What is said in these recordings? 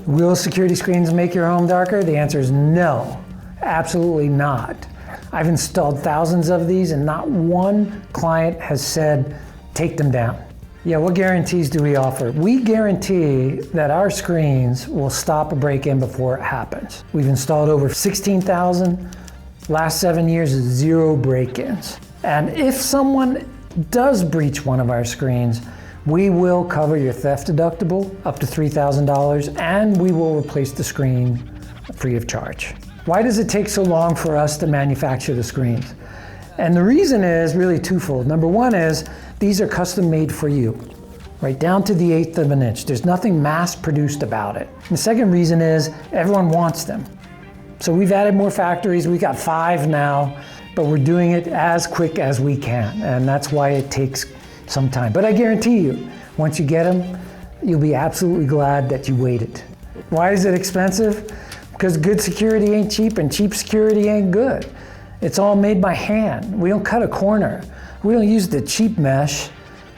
Will security screens make your home darker? The answer is no, absolutely not. I've installed thousands of these and not one client has said, take them down. Yeah, what guarantees do we offer? We guarantee that our screens will stop a break-in before it happens. We've installed over 16,000. Last 7 years, 0 break-ins. And if someone does breach one of our screens, we will cover your theft deductible up to $3,000, and we will replace the screen free of charge. Why does it take so long for us to manufacture the screens? And the reason is really twofold. Number one is these are custom made for you, right down to the 1/8 of an inch. There's nothing mass produced about it. And the second reason is everyone wants them. So we've added more factories. We've got 5 now, but we're doing it as quick as we can. And that's why it takes some time. But I guarantee you, once you get them, you'll be absolutely glad that you waited. Why is it expensive? Because good security ain't cheap and cheap security ain't good. It's all made by hand. We don't cut a corner. We don't use the cheap mesh.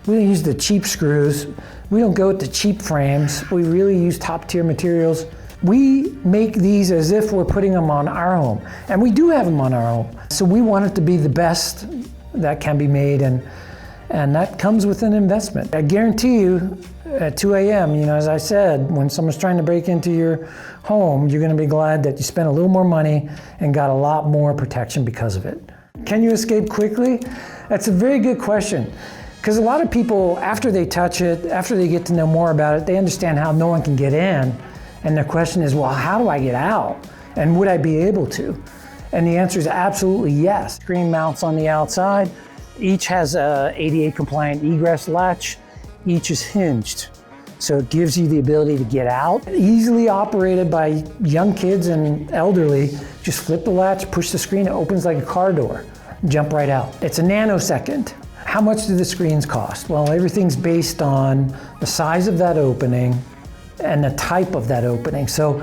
We don't use the cheap screws. We don't go with the cheap frames. We really use top tier materials. We make these as if we're putting them on our home. And we do have them on our home. So we want it to be the best that can be made, and that comes with an investment. I guarantee you at 2 a.m., as I said, when someone's trying to break into your home, you're gonna be glad that you spent a little more money and got a lot more protection because of it. Can you escape quickly? That's a very good question. Because a lot of people, after they touch it, after they get to know more about it, they understand how no one can get in. And their question is, well, how do I get out? And would I be able to? And the answer is absolutely yes. Screen mounts on the outside. Each has a ADA compliant egress latch. Each is hinged. So it gives you the ability to get out. Easily operated by young kids and elderly. Just flip the latch, push the screen, it opens like a car door. Jump right out. It's a nanosecond. How much do the screens cost? Well, everything's based on the size of that opening and the type of that opening. So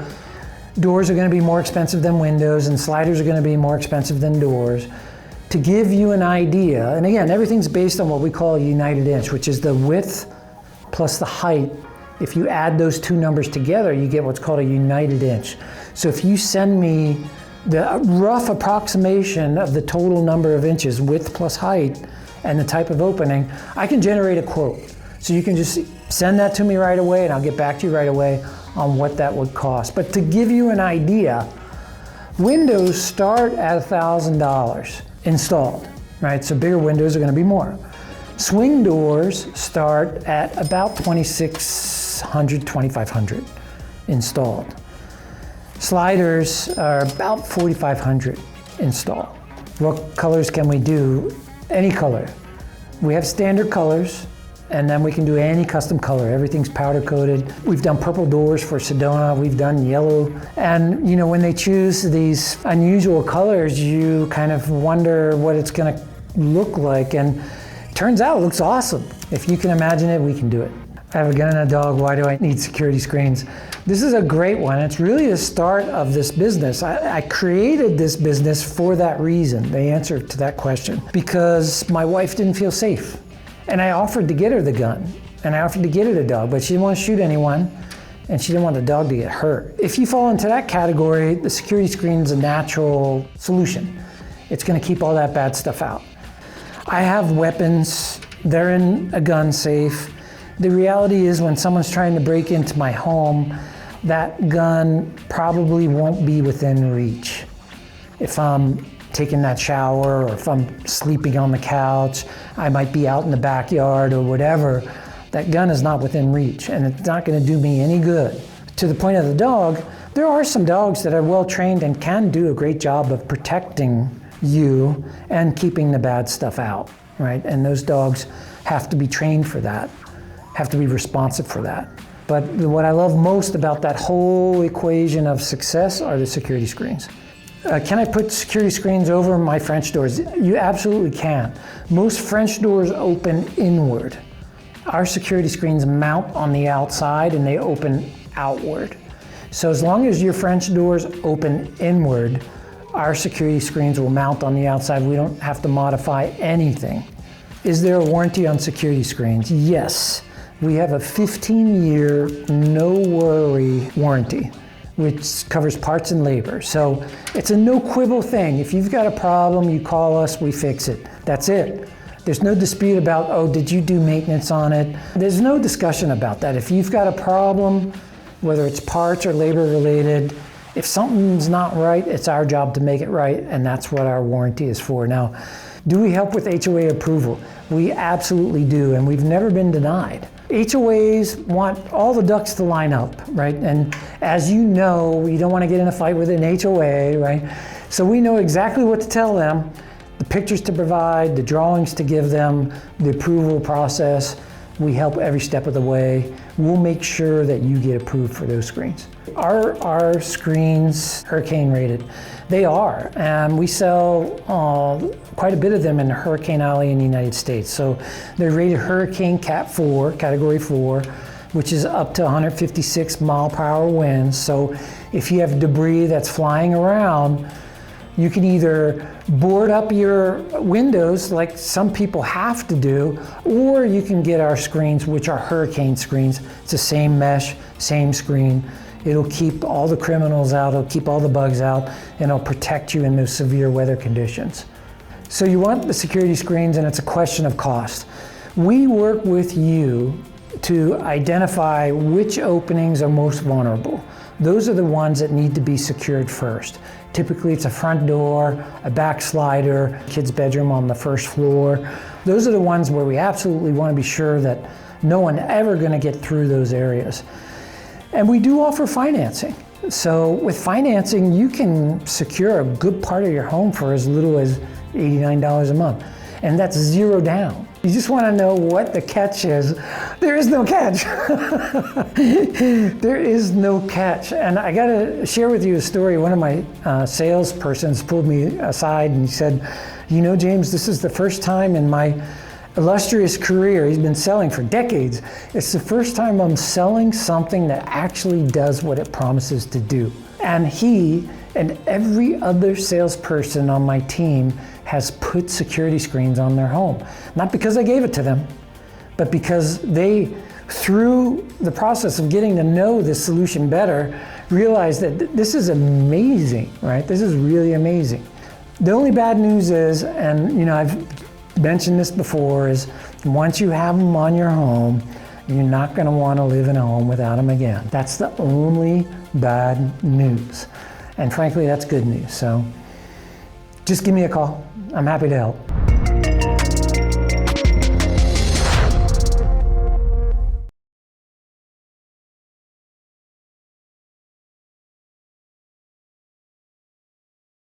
doors are going to be more expensive than windows, and sliders are going to be more expensive than doors. To give you an idea, and again, everything's based on what we call a united inch, which is the width plus the height. If you add those two numbers together, you get what's called a united inch. So if you send me the rough approximation of the total number of inches, width plus height, and the type of opening, I can generate a quote. So you can just send that to me right away, and I'll get back to you right away on what that would cost. But to give you an idea, windows start at $1,000 installed, right? So bigger windows are going to be more. Swing doors start at about $2,600, $2,500 installed. Sliders are about $4,500 installed. What colors can we do? Any color. We have standard colors, and then we can do any custom color. Everything's powder coated. We've done purple doors for Sedona. We've done yellow. And when they choose these unusual colors, you kind of wonder what it's gonna look like. And it turns out it looks awesome. If you can imagine it, we can do it. I have a gun and a dog. Why do I need security screens? This is a great one. It's really the start of this business. I created this business for that reason, the answer to that question, because my wife didn't feel safe. And I offered to get her the gun, and I offered to get her the dog, but she didn't want to shoot anyone, and she didn't want the dog to get hurt. If you fall into that category, the security screen's a natural solution. It's going to keep all that bad stuff out. I have weapons. They're in a gun safe. The reality is when someone's trying to break into my home, that gun probably won't be within reach. If I'm taking that shower, or if I'm sleeping on the couch, I might be out in the backyard or whatever, that gun is not within reach, and it's not going to do me any good. To the point of the dog, there are some dogs that are well trained and can do a great job of protecting you and keeping the bad stuff out, right? And those dogs have to be trained for that, have to be responsive for that. But what I love most about that whole equation of success are the security screens. Can I put security screens over my French doors? You absolutely can. Most French doors open inward. Our security screens mount on the outside and they open outward. So as long as your French doors open inward, our security screens will mount on the outside. We don't have to modify anything. Is there a warranty on security screens? Yes. We have a 15-year no-worry warranty, which covers parts and labor. So it's a no-quibble thing. If you've got a problem, you call us, we fix it. That's it. There's no dispute about, oh, did you do maintenance on it? There's no discussion about that. If you've got a problem, whether it's parts or labor related, if something's not right, it's our job to make it right, and that's what our warranty is for. Now, do we help with HOA approval? We absolutely do, and we've never been denied. HOAs want all the ducks to line up, right? And as you know, you don't want to get in a fight with an HOA, right? So we know exactly what to tell them, the pictures to provide, the drawings to give them, the approval process. We help every step of the way. We'll make sure that you get approved for those screens. Our screens hurricane rated? They are, and we sell quite a bit of them in the Hurricane Alley in the United States. So they're rated Hurricane Cat 4, Category 4, which is up to 156 mile-per-hour winds. So if you have debris that's flying around, you can either board up your windows like some people have to do, or you can get our screens, which are hurricane screens. It's the same mesh, same screen. It'll keep all the criminals out, it'll keep all the bugs out, and it'll protect you in those severe weather conditions. So you want the security screens, and it's a question of cost. We work with you to identify which openings are most vulnerable. Those are the ones that need to be secured first. Typically it's a front door, a back slider, kid's bedroom on the first floor. Those are the ones where we absolutely want to be sure that no one ever going to get through those areas. And we do offer financing. So with financing, you can secure a good part of your home for as little as $89 a month. And that's zero down. You just want to know what the catch is. There is no catch. There is no catch. And I got to share with you a story. One of my salespersons pulled me aside and he said, you know, James, this is the first time in my illustrious career, he's been selling for decades, it's the first time I'm selling something that actually does what it promises to do. And he and every other salesperson on my team has put security screens on their home. Not because I gave it to them, but because they, through the process of getting to know this solution better, realized that this is amazing, right? This is really amazing. The only bad news is, and you know, I've mentioned this before, is once you have them on your home, you're not going to want to live in a home without them again. That's the only bad news. And frankly, that's good news. So just give me a call. I'm happy to help.